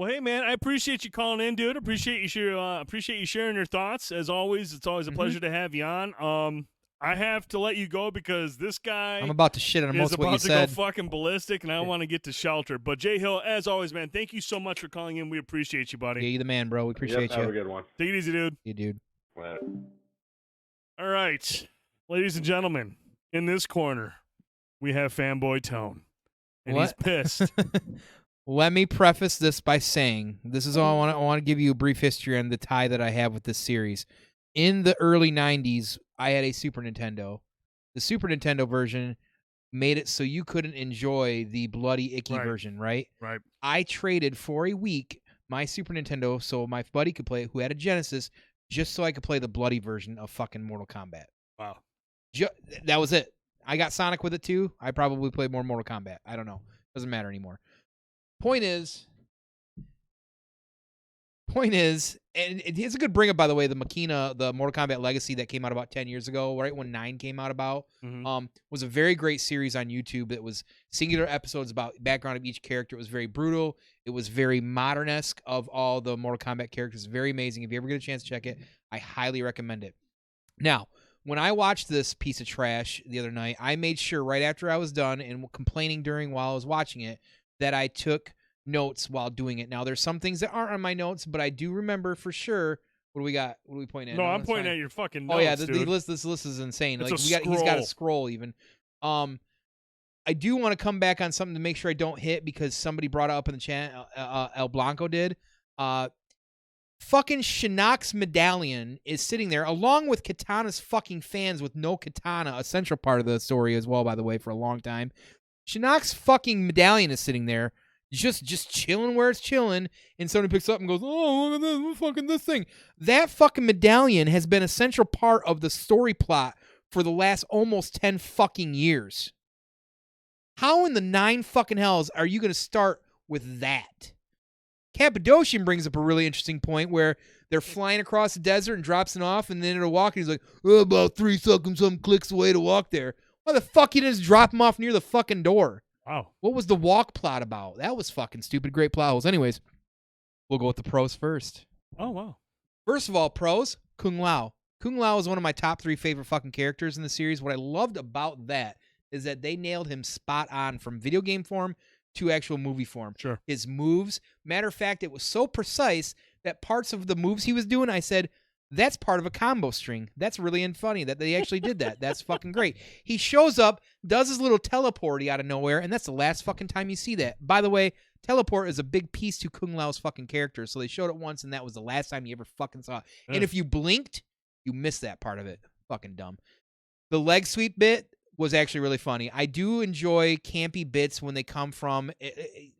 Well, hey, man, I appreciate you calling in, dude. Appreciate you sharing your thoughts. As always, it's always a pleasure to have you on. I have to let you go because this guy I'm about to shit on most of what you is about said. to go fucking ballistic, and I want to get to shelter. But Jay Hill, as always, man, thank you so much for calling in. We appreciate you, buddy. Yeah, you the man, bro. We appreciate you. Have a good one. Take it easy, dude. You dude. All right, ladies and gentlemen, in this corner, we have Fanboytone, and he's pissed. Let me preface this by saying, this is all I want to give you a brief history on the tie that I have with this series. In the early 90s, I had a Super Nintendo. The Super Nintendo version made it so you couldn't enjoy the bloody, icky version, right? Right. I traded for a week my Super Nintendo so my buddy could play it, who had a Genesis, just so I could play the bloody version of fucking Mortal Kombat. Wow. That was it. I got Sonic with it too. I probably played more Mortal Kombat. I don't know. Doesn't matter anymore. Point is, and it's a good bring up, by the way, the Mortal Kombat Legacy that came out about 10 years ago, right when 9 came out was a very great series on YouTube. It was singular episodes about background of each character. It was very brutal. It was very modern-esque of all the Mortal Kombat characters. Very amazing. If you ever get a chance to check it, I highly recommend it. Now, when I watched this piece of trash the other night, I made sure right after I was done and complaining while I was watching it that I took notes while doing it. Now, there's some things that aren't on my notes, but I do remember for sure. What do we got? What are we pointing at? No, I'm pointing at your fucking notes, oh yeah, dude. this list is insane. It's He's got a scroll even. I do want to come back on something to make sure I don't hit because somebody brought it up in the chat. El Blanco did. Fucking Shinnok's medallion is sitting there along with Katana's fucking fans with no katana, a central part of the story as well, by the way, for a long time. Shinnok's fucking medallion is sitting there just chilling where it's chilling, and somebody picks up and goes, oh, look at this, fucking this thing. That fucking medallion has been a central part of the story plot for the last almost 10 fucking years. How in the 9 fucking hells are you going to start with that? Cappadocian brings up a really interesting point where they're flying across the desert and drops it off, and then it'll walk, and he's like, oh, about 3 seconds, some clicks away to walk there. Why the fuck you just drop him off near the fucking door? Wow. What was the walk plot about? That was fucking stupid. Great plot holes. Anyways, we'll go with the pros first. Oh, wow. First of all, pros, Kung Lao. Kung Lao is one of my top 3 favorite fucking characters in the series. What I loved about that is that they nailed him spot on from video game form to actual movie form. Sure. His moves. Matter of fact, it was so precise that parts of the moves he was doing, I said, that's part of a combo string. That's really funny that they actually did that. That's fucking great. He shows up, does his little teleporty out of nowhere, and that's the last fucking time you see that. By the way, teleport is a big piece to Kung Lao's fucking character, so they showed it once, and that was the last time you ever fucking saw it. And if you blinked, you missed that part of it. Fucking dumb. The leg sweep bit was actually really funny. I do enjoy campy bits when they come from...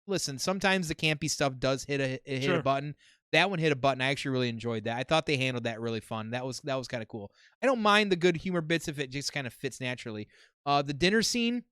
listen, sometimes the campy stuff does hit a button. That one hit a button. I actually really enjoyed that. I thought they handled that really fun. That was kind of cool. I don't mind the good humor bits if it just kind of fits naturally. The dinner scene,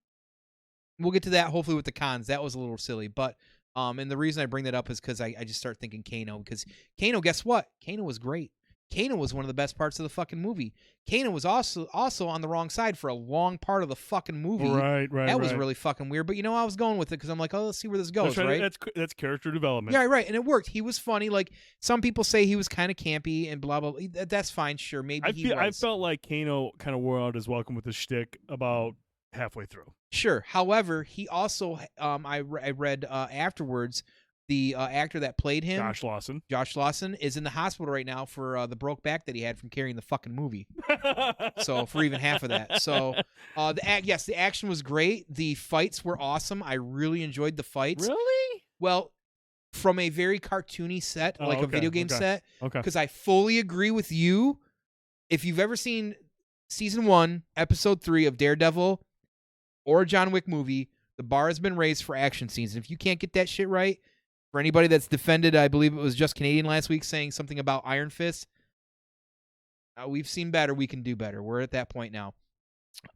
we'll get to that hopefully with the cons. That was a little silly. But and the reason I bring that up is because I just start thinking Kano. Because Kano, guess what? Kano was great. Kano was one of the best parts of the fucking movie. Kano was also on the wrong side for a long part of the fucking movie. Right. That was really fucking weird. But I was going with it because I'm like, oh, let's see where this goes, right? That's character development. Yeah, right. And it worked. He was funny. Like, some people say he was kind of campy and blah, blah, blah. That's fine. Sure. Maybe he was. I felt like Kano kind of wore out his welcome with the shtick about halfway through. Sure. However, he also, I read afterwards, the actor that played him, Josh Lawson, is in the hospital right now for the broke back that he had from carrying the fucking movie. So for even half of that. So the action was great. The fights were awesome. I really enjoyed the fights. Really? Well, from a very cartoony set, a video game set. Okay. Because I fully agree with you. If you've ever seen Season 1, Episode 3 of Daredevil or a John Wick movie, the bar has been raised for action scenes. And if you can't get that shit right, for anybody that's defended, I believe it was Just Canadian last week saying something about Iron Fist, we've seen better. We can do better. We're at that point now.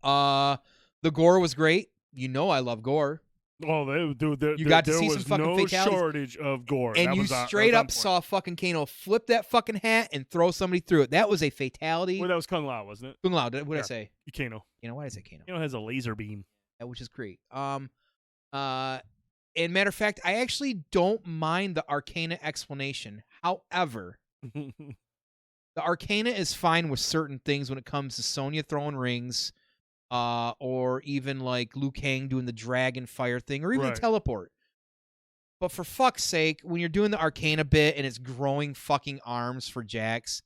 The gore was great. I love gore. Oh, you got to see some fucking fatalities. There was no shortage of gore. And you straight up saw fucking Kano flip that fucking hat and throw somebody through it. That was a fatality. Well, that was Kung Lao, wasn't it? Kung Lao. What did I say? Kano. Why did I say Kano? Kano has a laser beam. Which is great. And matter of fact, I actually don't mind the Arcana explanation. However, the Arcana is fine with certain things when it comes to Sonya throwing rings, or even like Liu Kang doing the dragon fire thing, or even the teleport. But for fuck's sake, when you're doing the Arcana bit and it's growing fucking arms for Jax,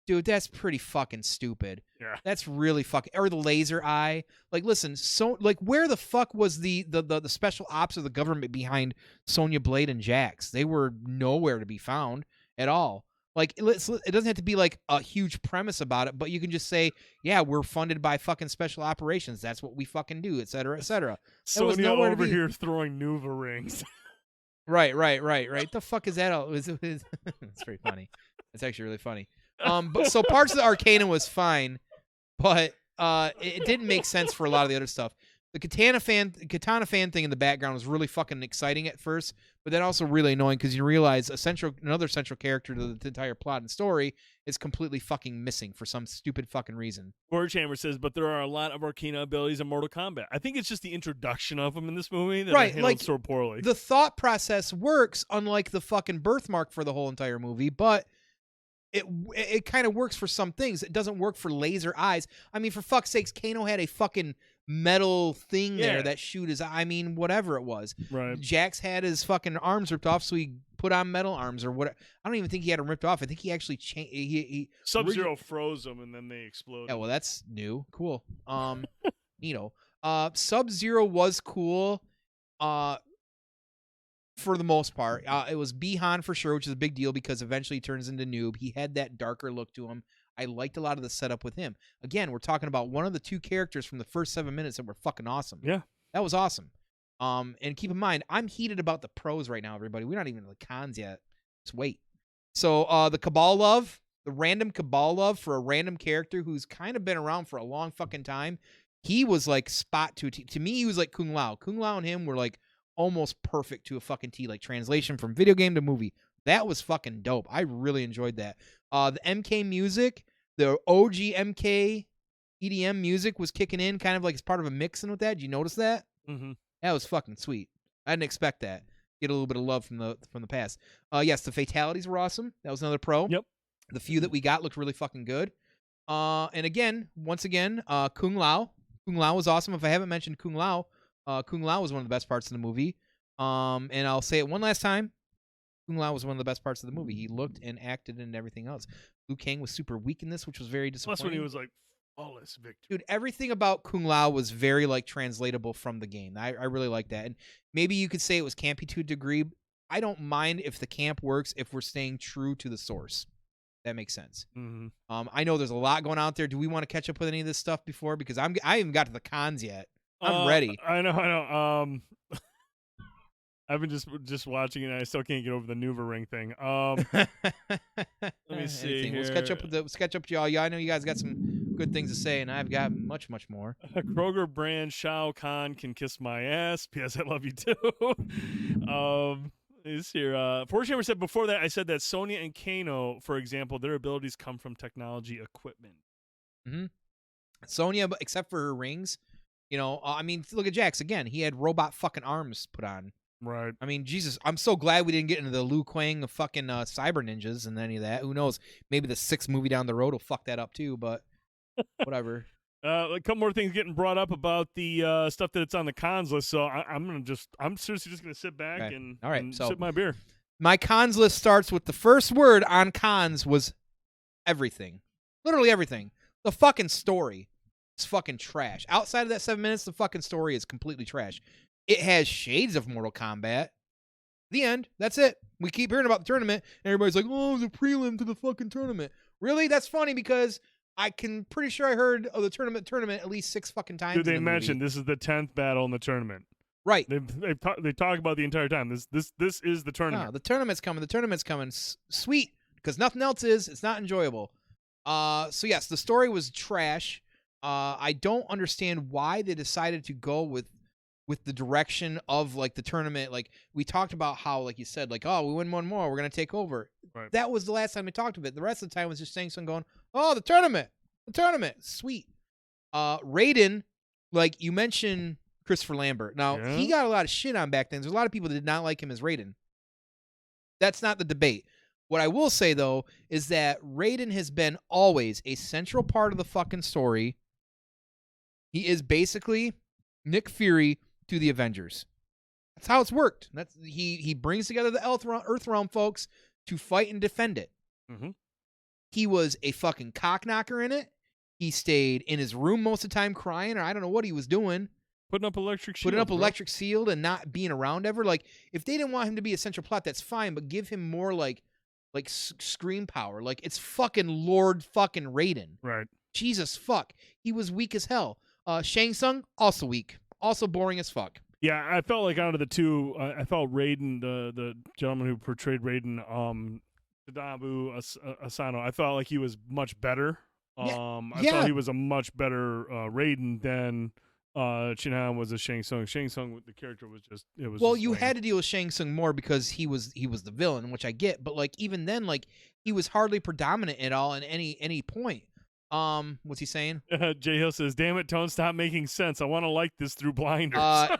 dude, that's pretty fucking stupid. Yeah. That's really fucking... Or the laser eye. Like, listen, so like, where the fuck was the special ops of the government behind Sonya Blade and Jax? They were nowhere to be found at all. Like, it doesn't have to be like a huge premise about it, but you can just say, yeah, we're funded by fucking special operations. That's what we fucking do, et cetera, et cetera. Sonya over here throwing Nuva rings. Right. The fuck is that? It's very funny. It's actually really funny. But so parts of the Arcana was fine, but it didn't make sense for a lot of the other stuff. The Katana fan thing in the background was really fucking exciting at first, but then also really annoying because you realize another central character to the entire plot and story is completely fucking missing for some stupid fucking reason. Hammer says, but there are a lot of Arcana abilities in Mortal Kombat. I think it's just the introduction of them in this movie that handled like, so poorly. The thought process works, unlike the fucking birthmark for the whole entire movie, but it kind of works for some things. It doesn't work for laser eyes. I mean, for fuck's sakes, Kano had a fucking metal thing there that shoot his... I mean, whatever it was. Right. Jax had his fucking arms ripped off, so he put on metal arms or what. I don't even think he had them ripped off. I think he actually changed... Sub-Zero froze them, and then they exploded. Yeah, well, that's new. Cool. Sub-Zero was cool. For the most part, it was Bihan for sure, which is a big deal because eventually he turns into Noob. He had that darker look to him. I liked a lot of the setup with him. Again, we're talking about one of the two characters from the first 7 minutes that were fucking awesome. Yeah. That was awesome. And keep in mind, I'm heated about the pros right now, everybody. We're not even in the cons yet. Just wait. So the Cabal love, the random Cabal love for a random character who's kind of been around for a long fucking time. He was like spot to me, he was like Kung Lao. Kung Lao and him were like almost perfect to a fucking T, like translation from video game to movie. That was fucking dope. I really enjoyed that. The MK music, the OG MK EDM music was kicking in kind of like as part of a mixing with that. Did you notice that? Mm-hmm. That was fucking sweet. I didn't expect that. Get a little bit of love from the past. Yes, the fatalities were awesome. That was another pro. Yep. The few that we got looked really fucking good. And again, once again, Kung Lao. Kung Lao was awesome. If I haven't mentioned Kung Lao was one of the best parts of the movie. And I'll say it one last time. Kung Lao was one of the best parts of the movie. He looked and acted and everything else. Liu Kang was super weak in this, which was very disappointing. Plus when he was like, flawless victory. Dude, everything about Kung Lao was very like translatable from the game. I really like that. And maybe you could say it was campy to a degree. I don't mind if the camp works if we're staying true to the source. That makes sense. Mm-hmm. I know there's a lot going out there. Do we want to catch up with any of this stuff before? Because I haven't got to the cons yet. I'm ready. I know. I've been just watching it, and I still can't get over the Nuva ring thing. Let me see. Let's catch up with y'all. Yeah, I know you guys got some good things to say, and I've got much more. Kroger brand Shao Kahn can kiss my ass. P.S. I love you too. Is here. Fortune said before that. I said that Sonya and Kano, for example, their abilities come from technology equipment. Mm-hmm. Sonya, except for her rings, I mean, look at Jax again. He had robot fucking arms put on. Right. I mean, Jesus, I'm so glad we didn't get into the Liu Kang of fucking cyber ninjas and any of that. Who knows? Maybe the 6th movie down the road will fuck that up too, but whatever. A couple more things getting brought up about the stuff that it's on the cons list. So I'm seriously just gonna sit back and sip my beer. My cons list starts with the first word on cons was everything, literally everything. The fucking story is fucking trash. Outside of that 7 minutes, the fucking story is completely trash. It has shades of Mortal Kombat. The end. That's it. We keep hearing about the tournament, and everybody's like, "Oh, it was a prelim to the fucking tournament." Really? That's funny because I can pretty sure I heard of the tournament at least 6 fucking times. Dude, they mentioned this is the 10th battle in the tournament. Right. They talk about the entire time. This is the tournament. No, the tournament's coming. The tournament's coming. Sweet, because nothing else is. It's not enjoyable. So yes, the story was trash. I don't understand why they decided to go with the direction of like the tournament. Like we talked about how, like you said, like, oh, we win one more, we're gonna take over. Right. That was the last time we talked of it. The rest of the time was just saying something going, oh, the tournament, sweet. Raiden, like you mentioned Christopher Lambert. Now, Yeah. he got a lot of shit on back then. There's a lot of people that did not like him as Raiden. That's not the debate. What I will say, though, is that Raiden has been always a central part of the fucking story. He is basically Nick Fury to the Avengers. That's how it's worked. He brings together the Earth Realm folks to fight and defend it. Mm-hmm. He was a fucking cockknocker in it. He stayed in his room most of the time crying, or I don't know what he was doing. Putting up electric shield. Putting up electric shield and not being around ever. Like, if they didn't want him to be a central plot, that's fine, but give him more like screen power. Like, it's fucking Lord fucking Raiden. Right. Jesus fuck. He was weak as hell. Shang Tsung, also weak. Also boring as fuck. Yeah, I felt like out of the two, I felt Raiden, the gentleman who portrayed Raiden, Tadabu Asano, I felt like he was much better. I thought he was a much better Raiden than Shin-Han was a Shang Tsung. Shang Tsung, the character was just, it was. Well, just you lame. had to deal with Shang Tsung more because he was the villain, which I get. But like even then, like he was hardly predominant at all in any point. What's he saying? Jay Hill says, "Damn it, Tone, stop making sense. I want to like this through blinders."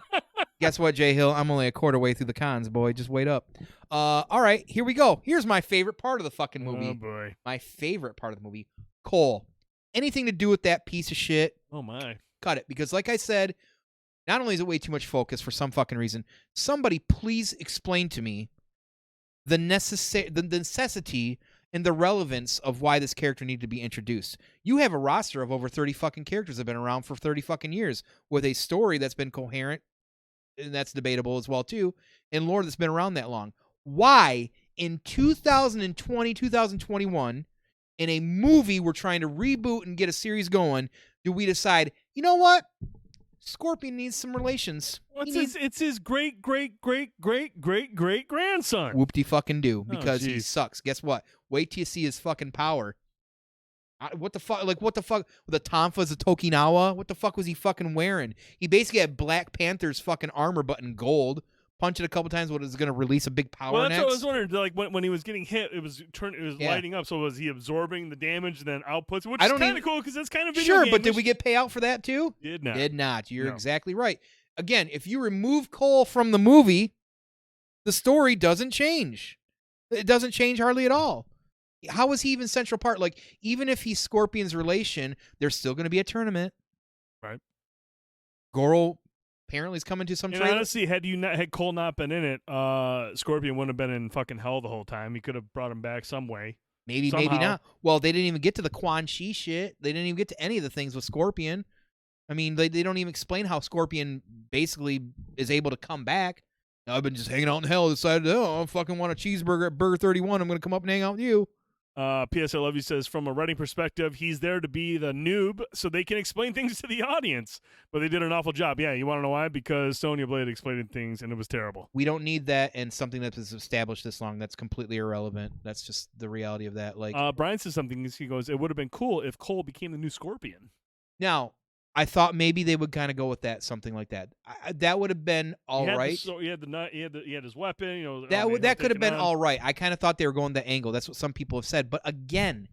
Guess what, Jay Hill? I'm only a quarter way through the cons, boy. Just wait up. All right, here we go. Here's my favorite part of the fucking movie. Oh boy, my favorite part of the movie. Cole. Anything to do with that piece of shit? Oh my. Cut it. Because like I said, not only is it way too much focus for some fucking reason, somebody please explain to me the necessity and the relevance of why this character needed to be introduced. You have a roster of over 30 fucking characters that have been around for 30 fucking years with a story that's been coherent, and that's debatable as well too, and lore that's been around that long. Why in 2020, 2021, in a movie we're trying to reboot and get a series going, do we decide, you know what? Scorpion needs some relations. It's his great grandson. Whoop-de fucking do, because he geez. sucks. Guess what? Wait till you see his fucking power. What the fuck? Like, what the fuck? The Tonfas of Tokinawa? What the fuck was he fucking wearing? He basically had Black Panther's fucking armor button gold. Punch it a couple times when it was going to release a big power Well, that's next. what I was wondering. Like when he was getting hit, it was lighting up. So was he absorbing the damage and then outputs? Which is kind of cool because that's kind of video sure. game-ish. But did we get payout for that too? Did not. Did not. You're No. exactly right. Again, if you remove Cole from the movie, the story doesn't change. It doesn't change hardly at all. How is he even central part? Like, even if he's Scorpion's relation, there's still going to be a tournament. Right. Goro apparently is coming to some And trailer. honestly, had Cole not been in it, Scorpion wouldn't have been in fucking hell the whole time. He could have brought him back some way. Maybe not. Well, they didn't even get to the Quan Chi shit. They didn't even get to any of the things with Scorpion. I mean, they don't even explain how Scorpion basically is able to come back. I've been just hanging out in hell. Decided, I fucking want a cheeseburger at Burger 31. I'm going to come up and hang out with you. P.S. I Love You says, from a writing perspective, he's there to be the noob so they can explain things to the audience. But they did an awful job. Yeah, you want to know why? Because Sonya Blade explained things, and it was terrible. We don't need that and something that was established this long. That's completely irrelevant. That's just the reality of that. Like, Brian says something. He goes, it would have been cool if Cole became the new Scorpion. now, I thought maybe they would kind of go with that, something like that. That would have been all right. So he had his weapon. You know, That could have been all right. I kind of thought they were going that angle. That's what some people have said. But again,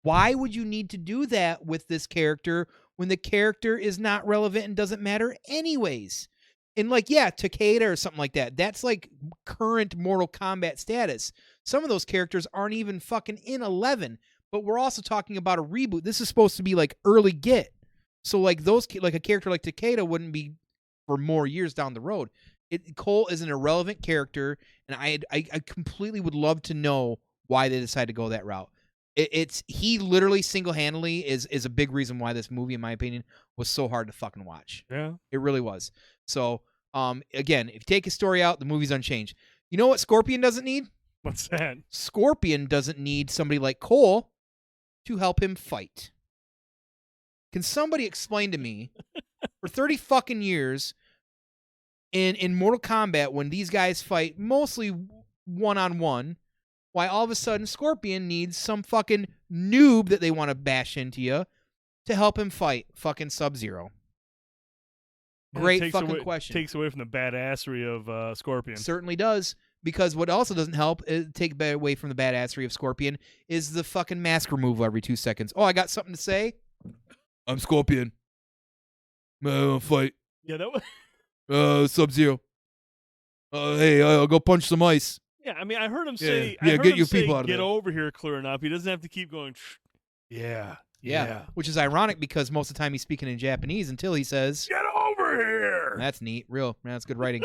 why would you need to do that with this character when the character is not relevant and doesn't matter anyways? And like, yeah, Takeda or something like that. That's like current Mortal Kombat status. Some of those characters aren't even fucking in 11. But we're also talking about a reboot. This is supposed to be like early get. So like a character like Takeda wouldn't be for more years down the road. Cole is an irrelevant character, and I completely would love to know why they decided to go that route. He literally single-handedly is a big reason why this movie, in my opinion, was so hard to fucking watch. Yeah, it really was. So again, if you take his story out, the movie's unchanged. You know what Scorpion doesn't need? What's that? Scorpion doesn't need somebody like Cole to help him fight. Can somebody explain to me, for 30 fucking years, in Mortal Kombat, when these guys fight mostly one-on-one, why all of a sudden Scorpion needs some fucking noob that they want to bash into you to help him fight fucking Sub-Zero? Great fucking question. Takes away from the badassery of Scorpion. Certainly does. Because what also doesn't help take away from the badassery of Scorpion is the fucking mask removal every 2 seconds. Oh, I got something to say? I'm Scorpion. I don't fight. Yeah, that was. Sub-Zero. Hey, I'll go punch some ice. Yeah, I mean, I heard him Yeah, say, yeah, I heard get him your say, people out of get there. over here clear enough. He doesn't have to keep going. Yeah. Which is ironic because most of the time he's speaking in Japanese until he says, Get over here. that's neat. Real. Man, that's good writing.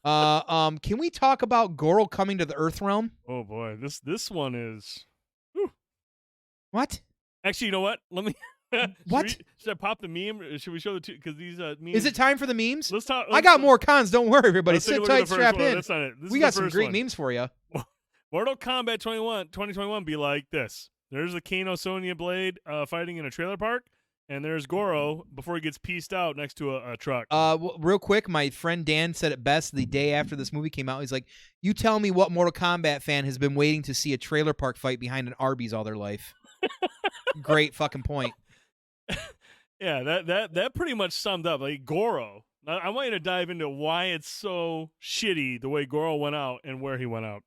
Can we talk about Goro coming to the Earth Realm? Oh boy, this one is. What? Actually, you know what? Let me. What? Should I pop the meme? Or should we show the two? Because these memes. Is it time for the memes? Let's talk. I got more cons. Don't worry, everybody. Let's take a Sit look at tight, the first strap one. in. That's not it. This We is got the some first great one. memes for you. Mortal Kombat 2021 be like this. There's a Kano Sonya Blade fighting in a trailer park, and there's Goro before he gets pieced out next to a truck. Real quick, my friend Dan said it best the day after this movie came out. He's like, "You tell me what Mortal Kombat fan has been waiting to see a trailer park fight behind an Arby's all their life." Great fucking point. Yeah, that pretty much summed up. Like Goro, I want you to dive into why it's so shitty the way Goro went out and where he went out.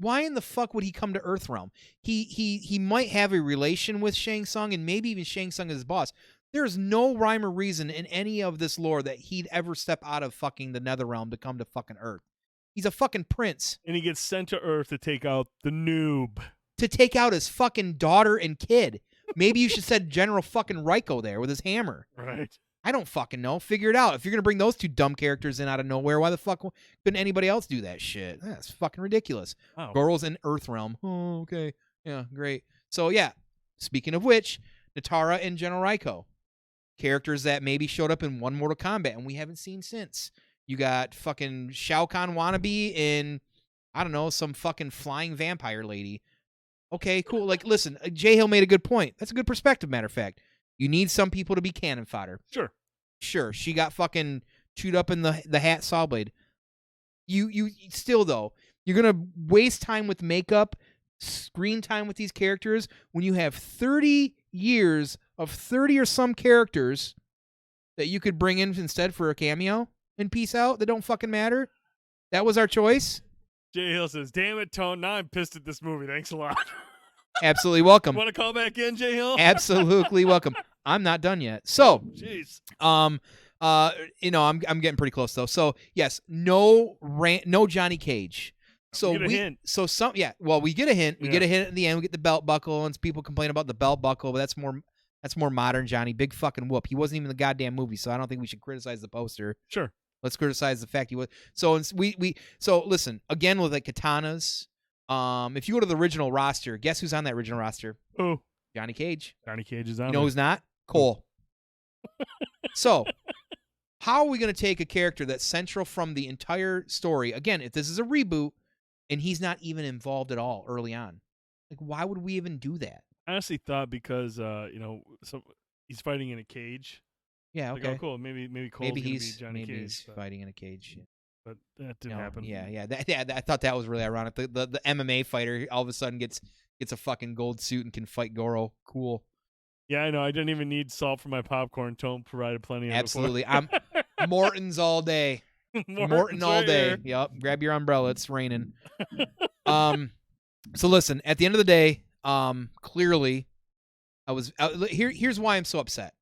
Why in the fuck would he come to Earthrealm? He might have a relation with Shang Tsung, and maybe even Shang Tsung is his boss. There's no rhyme or reason in any of this lore that he'd ever step out of fucking the Netherrealm to come to fucking Earth. He's a fucking prince. And he gets sent to Earth to take out the noob. To take out his fucking daughter and kid. Maybe you should send General fucking Raiko there with his hammer. Right. I don't fucking know. Figure it out. If you're going to bring those two dumb characters in out of nowhere, why the fuck couldn't anybody else do that shit? That's fucking ridiculous. Wow. Goro's in Earthrealm. Oh, okay. Yeah, great. So, yeah, speaking of which, Natara and General Raiko, characters that maybe showed up in one Mortal Kombat and we haven't seen since. You got fucking Shao Kahn wannabe in, I don't know, some fucking flying vampire lady. Okay, cool. Like, listen, Jay Hill made a good point. That's a good perspective, matter of fact. You need some people to be cannon fodder. Sure. She got fucking chewed up in the hat saw blade. You still, though, you're going to waste time with makeup, screen time with these characters when you have 30 years of 30 or some characters that you could bring in instead for a cameo and peace out that don't fucking matter. That was our choice. Jay Hill says, damn it, Tone. Now I'm pissed at this movie. Thanks a lot. Absolutely welcome. Want to call back in, Jay Hill? Absolutely welcome. I'm not done yet. So, jeez. I'm getting pretty close though. So, yes, no Johnny Cage. So we get a hint. We get a hint. We Yeah. get a hint at the end. We get the belt buckle, and people complain about the belt buckle, but that's more modern Johnny. Big fucking whoop. He wasn't even in the goddamn movie, so I don't think we should criticize the poster. Sure. Let's criticize the fact he was. So so listen, again with like katanas. If you go to the original roster, guess who's on that original roster? Who? Johnny Cage. Johnny Cage is on You know there. who's not? Cole. So, how are we going to take a character that's central from the entire story? Again, if this is a reboot and he's not even involved at all early on, like why would we even do that? I honestly thought because so he's fighting in a cage. Yeah, Like, okay. oh, cool. Maybe Cole's Maybe gonna he's be Johnny Cage. he's fighting in a cage. But that didn't No, happen. Yeah. I thought that was really ironic. The MMA fighter all of a sudden gets a fucking gold suit and can fight Goro. Cool. Yeah, I know. I didn't even need salt for my popcorn. Tone provided plenty of it Absolutely. I'm Morton's all day. Morton all right day. here. Yep. Grab your umbrella. It's raining. So listen, at the end of the day, clearly I was here's why I'm so upset.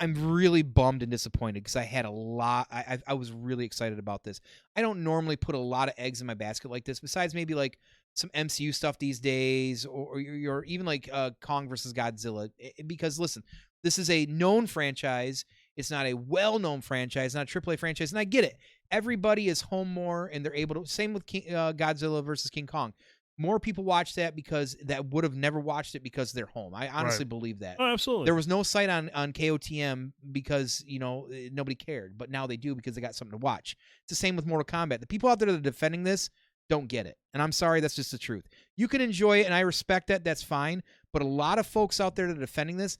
I'm really bummed and disappointed because I had a lot. I was really excited about this. I don't normally put a lot of eggs in my basket like this, besides maybe like some MCU stuff these days, or even like Kong versus Godzilla. Because listen, this is a known franchise. It's not a well-known franchise, not a AAA franchise, and I get it. Everybody is home more, and they're able to. Same with Godzilla versus King Kong. More people watch that because that would have never watched it because they're home. I honestly believe that. Oh, absolutely. There was no site on KOTM because, nobody cared. But now they do because they got something to watch. It's the same with Mortal Kombat. The people out there that are defending this don't get it. And I'm sorry, that's just the truth. You can enjoy it, and I respect that. That's fine. But a lot of folks out there that are defending this,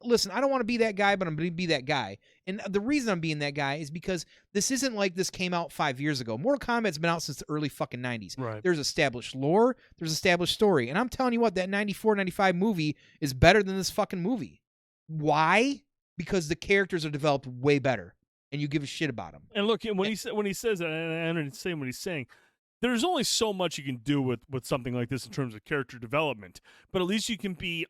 listen, I don't want to be that guy, but I'm going to be that guy. And the reason I'm being that guy is because this isn't like this came out 5 years ago. Mortal Kombat's been out since the early fucking 90s. Right. There's established lore. There's established story. And I'm telling you what, that 94, 95 movie is better than this fucking movie. Why? Because the characters are developed way better, and you give a shit about them. And look, when he says that, and I understand what he's saying, there's only so much you can do with something like this in terms of character development. But at least you can be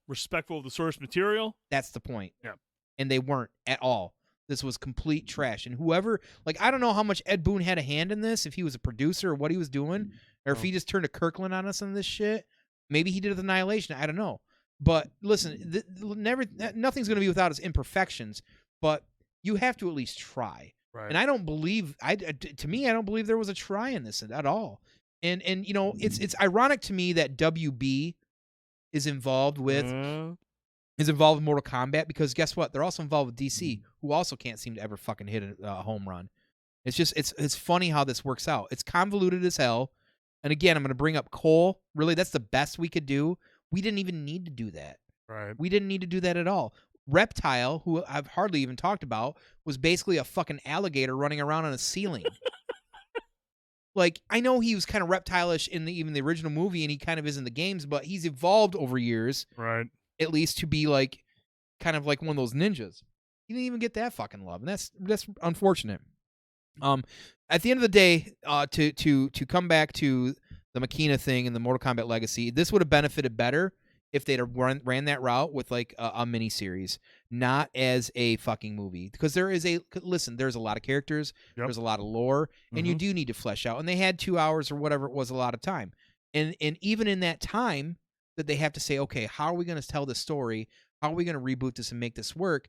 respectful of the source material. That's the point. Yeah. And they weren't at all. this was complete trash. And whoever, like, I don't know how much Ed Boon had a hand in this, if he was a producer or what he was doing, or if he just turned a Kirkland on us on this shit. Maybe he did it with Annihilation. I don't know. But listen, nothing's going to be without its imperfections, but you have to at least try. Right. And I don't believe, to me, I don't believe there was a try in this at all. And you know, it's ironic to me that WB is involved with Mortal Kombat, because guess what? They're also involved with DC, who also can't seem to ever fucking hit a home run. It's just it's funny how this works out. It's convoluted as hell. And again, I'm going to bring up Cole. Really, that's the best we could do. We didn't even need to do that. Right. We didn't need to do that at all. Reptile, who I've hardly even talked about, was basically a fucking alligator running around on a ceiling. Like, I know he was kind of reptile-ish in even the original movie, and he kind of is in the games, but he's evolved over years, right? At least to be like, kind of like one of those ninjas. He didn't even get that fucking love, and that's unfortunate. At the end of the day, to come back to the Makina thing and the Mortal Kombat Legacy, this would have benefited better if they'd have ran that route with like a mini series, not as a fucking movie. Because there's a lot of characters, there's a lot of lore, and you do need to flesh out. And they had 2 hours or whatever it was, a lot of time. And even in that time that they have to say, okay, how are we going to tell this story? How are we going to reboot this and make this work?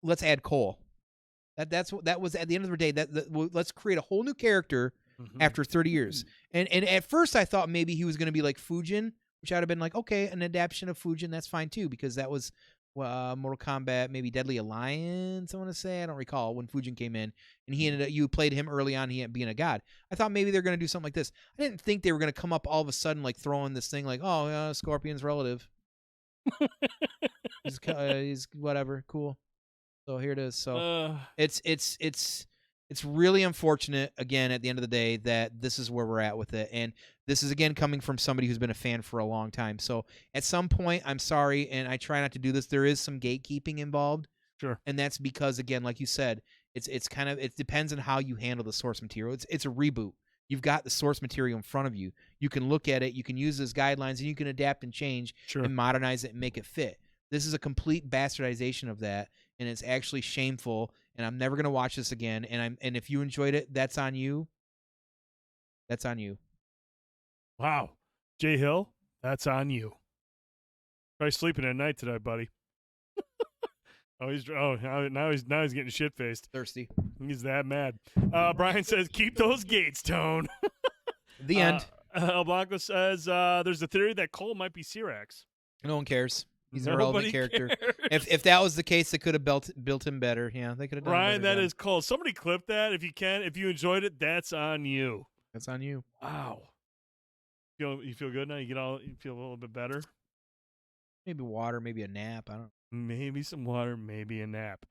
Let's add Cole. That was at the end of the day. Let's create a whole new character after 30 years. And at first I thought maybe he was going to be like Fujin, which I'd have been like, okay, an adaptation of Fujin, that's fine too, because that was Mortal Kombat, maybe Deadly Alliance, I want to say. I don't recall when Fujin came in, and you played him early on, he ended up being a god. I thought maybe they're going to do something like this. I didn't think they were going to come up all of a sudden like throwing this thing like, oh, Scorpion's relative. he's whatever, cool. So here it is. So it's really unfortunate, again, at the end of the day, that this is where we're at with it. And this is, again, coming from somebody who's been a fan for a long time. So at some point, I'm sorry, and I try not to do this, there is some gatekeeping involved. Sure. And that's because, again, like you said, it depends on how you handle the source material. It's a reboot. You've got the source material in front of you. You can look at it, you can use those guidelines, and you can adapt and change and modernize it and make it fit. This is a complete bastardization of that, and it's actually shameful. And I'm never gonna watch this again. And if you enjoyed it, that's on you. That's on you. Wow, Jay Hill, that's on you. Try sleeping at night today, buddy. Now he's getting shit faced. Thirsty. He's that mad. Brian says, "Keep those gates, Tone." The end. El Blanco says, "There's a theory that Cole might be Cyrax." No one cares. He's an irrelevant character. If that was the case, they could have built him better. Yeah, they could have done Ryan, that job. is cool. Somebody clip that if you can. If you enjoyed it, that's on you. That's on you. Wow. You feel good now? You feel a little bit better? Maybe water, maybe a nap. I don't know. Maybe some water, maybe a nap.